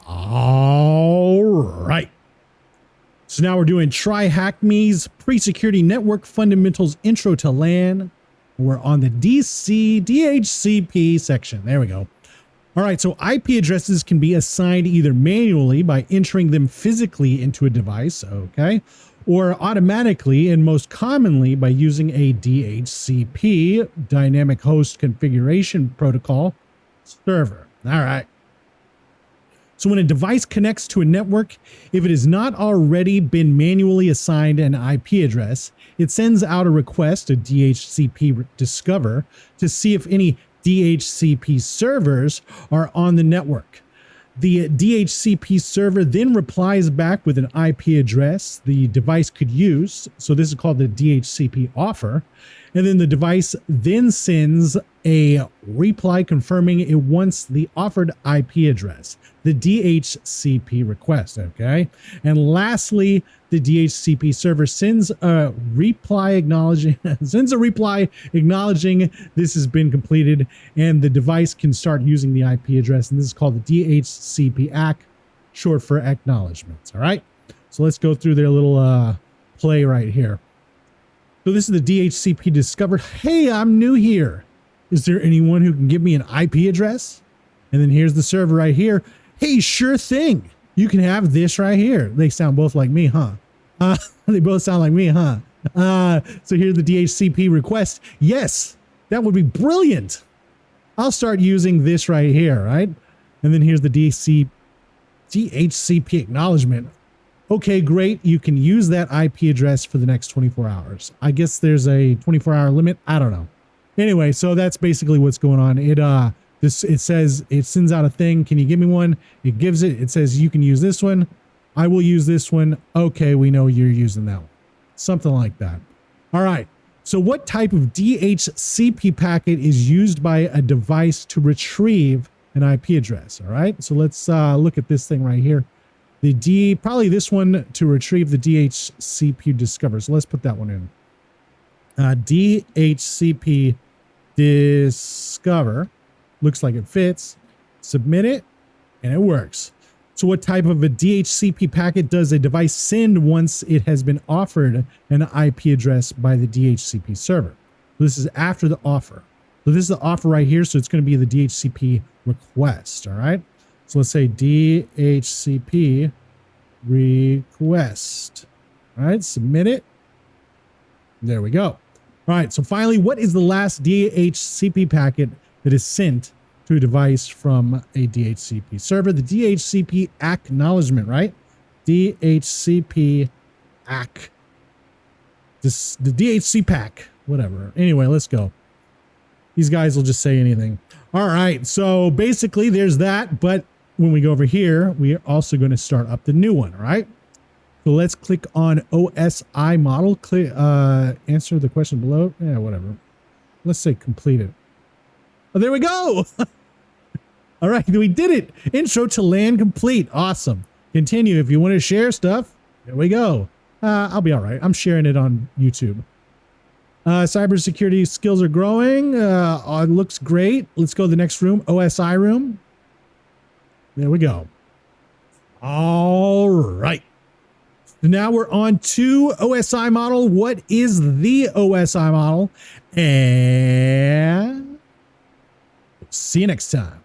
All right. So now we're doing TryHackMe's Pre-Security Network Fundamentals Intro to LAN. We're on the DHCP section. There we go. All right, so IP addresses can be assigned either manually by entering them physically into a device, okay, or automatically and most commonly by using a DHCP, Dynamic Host Configuration Protocol server. All right. So when a device connects to a network, if it has not already been manually assigned an IP address, it sends out a request, a DHCP Discover, to see if any DHCP servers are on the network. The DHCP server then replies back with an IP address the device could use. So this is called the DHCP Offer. And then the device then sends a reply confirming it wants the offered IP address, the DHCP request, okay? And lastly, the DHCP server sends a reply acknowledging this has been completed, and the device can start using the IP address. And this is called the DHCP ACK, short for acknowledgements, all right? So let's go through their little play right here. So this is the DHCP Discover. Hey, I'm new here. Is there anyone who can give me an IP address? And then here's the server right here. Hey, sure thing. You can have this right here. They sound both like me, huh? They both sound like me, huh? So here's the DHCP request. Yes, that would be brilliant. I'll start using this right here, right? And then here's the DHCP acknowledgement. Okay, great. You can use that IP address for the next 24 hours. I guess there's a 24-hour limit. I don't know. Anyway, so that's basically what's going on. It says it sends out a thing. Can you give me one? It gives it. It says you can use this one. I will use this one. Okay, we know you're using that one. Something like that. All right. So what type of DHCP packet is used by a device to retrieve an IP address? All right. So let's look at this thing right here. Probably this one to retrieve the DHCP Discover. So let's put that one in. DHCP Discover. Looks like it fits. Submit it, and it works. So what type of a DHCP packet does a device send once it has been offered an IP address by the DHCP server? This is after the offer. So this is the offer right here. So it's going to be the DHCP request. All right. So let's say DHCP request. All right, submit it. There we go. All right, so finally, what is the last DHCP packet that is sent to a device from a DHCP server? The DHCP acknowledgement, right? DHCP ACK. The DHCP pack, whatever. Anyway, let's go. These guys will just say anything. All right, so basically there's that, but when we go over here, we are also going to start up the new one, all right? So let's click on OSI model, answer the question below. Yeah, whatever. Let's say completed. Oh, there we go. All right, we did it. Intro to LAN complete. Awesome. Continue. If you want to share stuff, there we go. I'll be all right. I'm sharing it on YouTube. Cybersecurity skills are growing. Looks great. Let's go to the next room, OSI room. There we go. All right. Now we're on to OSI model. What is the OSI model? And see you next time.